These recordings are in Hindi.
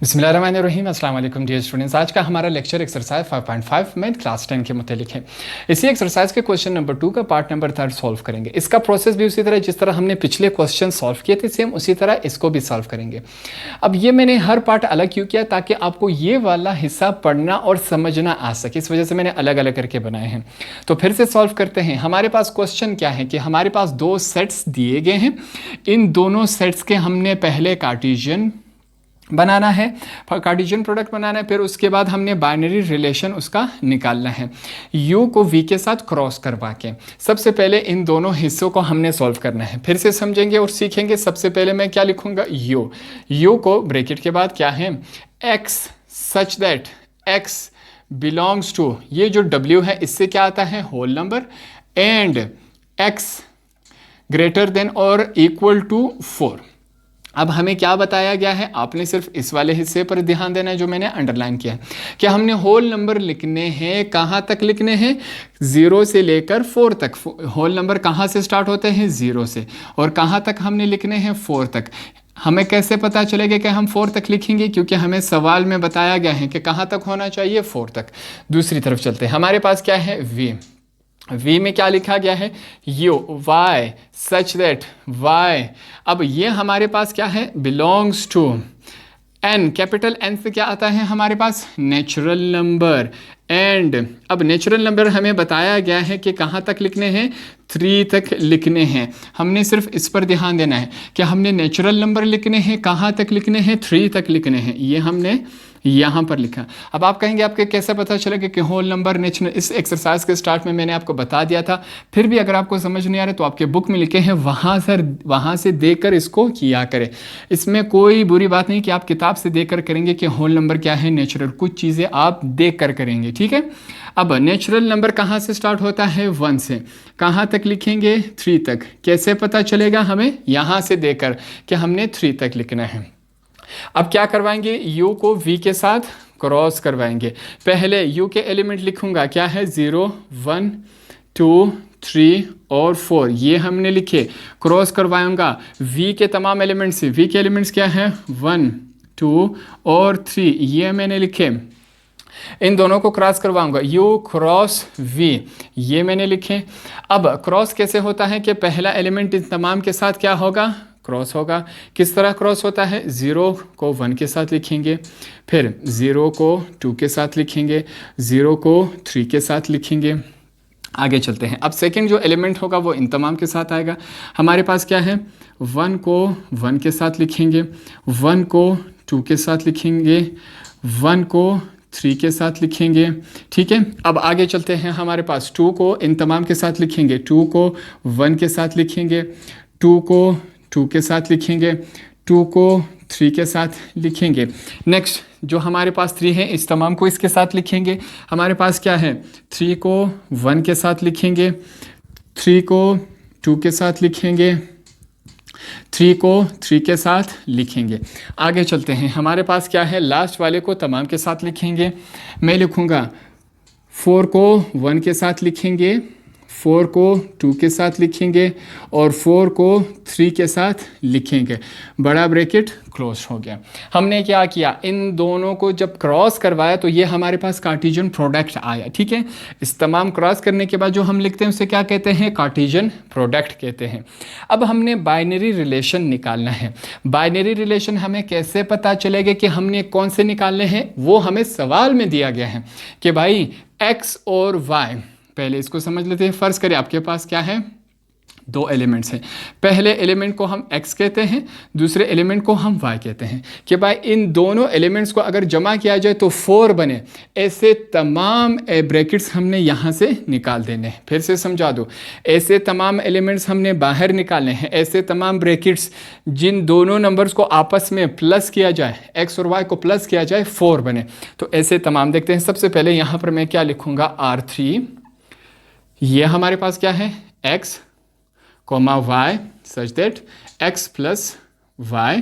बिस्मिल्लाहिर्रहमानिर्रहीम। अस्सलाम वालेकुम डियर स्टूडेंट्स। आज का हमारा लेक्चर एक्सरसाइज 5.5 में क्लास 10 के मुतालिक है। इसी एक्सरसाइज के क्वेश्चन नंबर 2 का पार्ट नंबर 3 सॉल्व करेंगे। इसका प्रोसेस भी उसी तरह जिस तरह हमने पिछले क्वेश्चन सॉल्व किए थे सेम उसी तरह इसको भी सॉल्व करेंगे। अब ये मैंने हर पार्ट अलग क्यों किया, ताकि आपको ये वाला हिस्सा पढ़ना और समझना आ सके, इस वजह से मैंने अलग अलग करके बनाए हैं। तो फिर से सॉल्व करते हैं। हमारे पास क्वेश्चन क्या है कि हमारे पास दो सेट्स दिए गए हैं। इन दोनों सेट्स के हमने पहले कार्टेशियन बनाना है, कार्टेशियन प्रोडक्ट बनाना है, फिर उसके बाद हमने बाइनरी रिलेशन उसका निकालना है u को v के साथ क्रॉस करवा के। सबसे पहले इन दोनों हिस्सों को हमने सॉल्व करना है, फिर से समझेंगे और सीखेंगे। सबसे पहले मैं क्या लिखूंगा, u को ब्रैकेट के बाद क्या है x such that x belongs to, ये जो w है इससे क्या आता है whole number, and x greater than और इक्वल टू 4। अब हमें क्या बताया गया है, आपने सिर्फ इस वाले हिस्से पर ध्यान देना है जो मैंने अंडरलाइन किया है कि हमने होल नंबर लिखने हैं। कहाँ तक लिखने हैं, 0 से लेकर 4 तक। होल नंबर कहाँ से स्टार्ट होते हैं, 0 से, और कहाँ तक हमने लिखने हैं, 4 तक। हमें कैसे पता चलेगा कि हम 4 तक लिखेंगे, क्योंकि हमें सवाल में बताया गया है कि कहाँ तक होना चाहिए, 4 तक। दूसरी तरफ चलते हैं। हमारे पास क्या है, v में क्या लिखा गया है, u y such that y। अब ये हमारे पास क्या है, belongs to n, capital n से क्या आता है हमारे पास, नेचुरल नंबर। एंड अब नेचुरल नंबर हमें बताया गया है कि कहाँ तक लिखने हैं, 3 तक लिखने हैं। हमने सिर्फ इस पर ध्यान देना है कि हमने नेचुरल नंबर लिखने हैं, कहाँ तक लिखने हैं, 3 तक लिखने हैं। ये हमने यहाँ पर लिखा। अब आप कहेंगे आपके कैसे पता चलेगा कि होल नंबर नेचुरल, इस एक्सरसाइज के स्टार्ट में मैंने आपको बता दिया था। फिर भी अगर आपको समझ नहीं आ रहा तो आपके बुक में लिखे हैं, वहाँ से देखकर इसको किया करें। इसमें कोई बुरी बात नहीं कि आप किताब से देखकर करेंगे कि होल नंबर क्या है, नेचुरल, कुछ चीज़ें आप देख कर करेंगे, ठीक है। अब नेचुरल नंबर कहाँ से स्टार्ट होता है, 1 से, कहाँ तक लिखेंगे, 3 तक। कैसे पता चलेगा, हमें यहाँ से देखकर कि हमने 3 तक लिखना है। अब क्या करवाएंगे, u को v के साथ क्रॉस करवाएंगे। पहले u के एलिमेंट लिखूंगा, क्या है, 0 1 2 3 और 4, ये हमने लिखे। क्रॉस करवाऊंगा v के तमाम एलिमेंट्स से। v के एलिमेंट्स क्या है, 1 2 और 3, ये मैंने लिखे। इन दोनों को क्रॉस करवाऊंगा, u क्रॉस v, ये मैंने लिखे। अब क्रॉस कैसे होता है कि पहला एलिमेंट इन तमाम के साथ क्या होगा, क्रॉस होगा। किस तरह क्रॉस होता है, 0 को 1 के साथ लिखेंगे, फिर 0 को 2 के साथ लिखेंगे, 0 को 3 के साथ लिखेंगे। आगे चलते हैं। अब सेकंड जो एलिमेंट होगा वो इन तमाम के साथ आएगा। हमारे पास क्या है, 1 को 1 के साथ लिखेंगे, 1 को 2 के साथ लिखेंगे, 1 को 3 के साथ लिखेंगे, ठीक है। अब आगे चलते हैं। हमारे पास 2 को इन तमाम के साथ लिखेंगे, 2 को 1 के साथ लिखेंगे, 2 को 2 के साथ लिखेंगे, 2 को 3 के साथ लिखेंगे। नेक्स्ट जो हमारे पास 3 है, इस तमाम को इसके साथ लिखेंगे। हमारे पास क्या है, 3 को 1 के साथ लिखेंगे, 3 को 2 के साथ लिखेंगे, 3 को 3 के साथ लिखेंगे। आगे चलते हैं। हमारे पास क्या है, लास्ट वाले को तमाम के साथ लिखेंगे। मैं लिखूँगा 4 को 1 के साथ लिखेंगे, 4 को 2 के साथ लिखेंगे और 4 को 3 के साथ लिखेंगे। बड़ा ब्रैकेट क्लोज हो गया। हमने क्या किया, इन दोनों को जब क्रॉस करवाया तो ये हमारे पास कार्टेशियन प्रोडक्ट आया, ठीक है। इस तमाम क्रॉस करने के बाद जो हम लिखते हैं उसे क्या कहते हैं, कार्टेशियन प्रोडक्ट कहते हैं। अब हमने बाइनरी रिलेशन निकालना है। बाइनरी रिलेशन हमें कैसे पता चलेगा कि हमने कौन से निकालने हैं, वो हमें सवाल में दिया गया है कि भाई x और y। पहले इसको समझ लेते हैं। फर्ज करें आपके पास क्या है, 2 एलिमेंट्स हैं। पहले एलिमेंट को हम x कहते हैं, दूसरे एलिमेंट को हम y कहते हैं। कि भाई इन दोनों एलिमेंट्स को अगर जमा किया जाए तो 4 बने। ऐसे तमाम ब्रैकेट्स हमने यहाँ से निकाल देने हैं। फिर से समझा दो, ऐसे तमाम एलिमेंट्स हमने बाहर निकालने हैं। ऐसे तमाम ब्रैकेट्स जिन दोनों नंबर्स को आपस में प्लस किया जाए, x और y को प्लस किया जाए, 4 बने। तो ऐसे तमाम देखते हैं। सबसे पहले यहाँ पर मैं क्या लिखूँगा, R3। ये हमारे पास क्या है, x comma y such that x plus y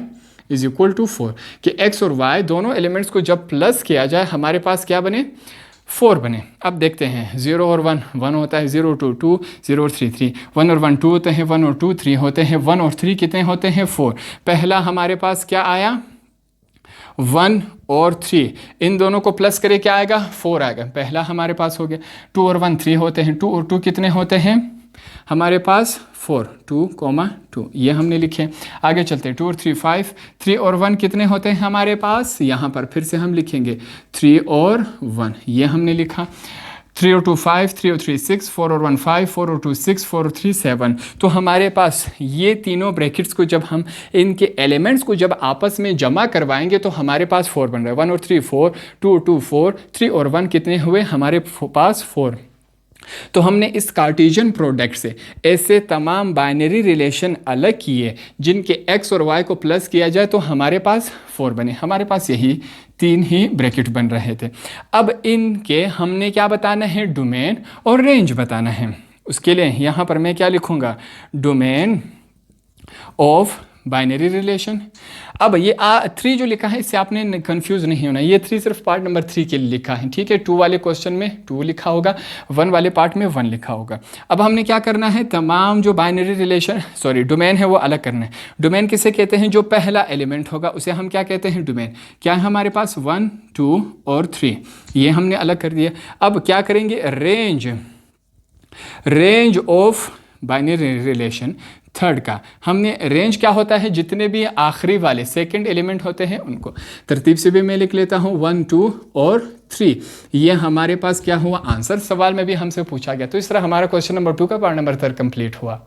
is equal to 4। कि x और y दोनों एलिमेंट्स को जब प्लस किया जाए हमारे पास क्या बने, 4 बने। अब देखते हैं, 0 और 1 1 होता है, 0 2 2 0 और 3 3, 1 और 1 2 होते हैं, 1 और 2 3 होते हैं, 1 और 3 कितने होते हैं, 4। पहला हमारे पास क्या आया, 1 और 3 इन दोनों को प्लस करे क्या आएगा 4 आएगा। पहला हमारे पास हो गया। 2 और 1 3 होते हैं, 2 और 2 कितने होते हैं हमारे पास 4, 2, 2 ये हमने लिखे। आगे चलते हैं 2 और 3 5, 3 और 1 कितने होते हैं हमारे पास, यहाँ पर फिर से हम लिखेंगे 3 और 1 ये हमने लिखा। 3 और 2 5, 3 और 3 6, 4 और 1 5, 4 और 2 6, 4 और 3 7। तो हमारे पास ये तीनों ब्रैकेट्स को जब हम इनके एलिमेंट्स को जब आपस में जमा करवाएंगे तो हमारे पास 4 बन रहा है। 1 और 3 4, 2 और 2 4, 3 और 1 कितने हुए हमारे पास 4। तो हमने इस कार्टेशियन प्रोडक्ट से ऐसे तमाम बाइनरी रिलेशन अलग किए जिनके x और y को प्लस किया जाए तो हमारे पास 4 बने। हमारे पास यही 3 ही ब्रैकेट बन रहे थे। अब इनके हमने क्या बताना है, डोमेन और रेंज बताना है। उसके लिए यहाँ पर मैं क्या लिखूँगा, डोमेन ऑफ बाइनरी रिलेशन। अब ये 3 जो लिखा है इससे आपने कंफ्यूज नहीं होना, ये 3 सिर्फ पार्ट नंबर 3 के लिए लिखा है, ठीक है। 2 वाले क्वेश्चन में 2 लिखा होगा, 1 वाले पार्ट में 1 लिखा होगा। अब हमने क्या करना है, तमाम जो बाइनरी रिलेशन डोमेन है वो अलग करना है। डोमेन किसे कहते हैं, जो पहला एलिमेंट होगा उसे हम क्या कहते हैं, डोमेन। क्या है हमारे पास 1 2 और 3 ये हमने अलग कर दिया। अब क्या करेंगे, range of binary relation third का। हमने रेंज क्या होता है, जितने भी आखिरी वाले सेकंड एलिमेंट होते हैं उनको। तरतीब से भी मैं लिख लेता हूँ 1 2 और 3 ये हमारे पास क्या हुआ आंसर, सवाल में भी हमसे पूछा गया। तो इस तरह हमारा क्वेश्चन नंबर 2 का पार्ट नंबर 3 कंप्लीट हुआ।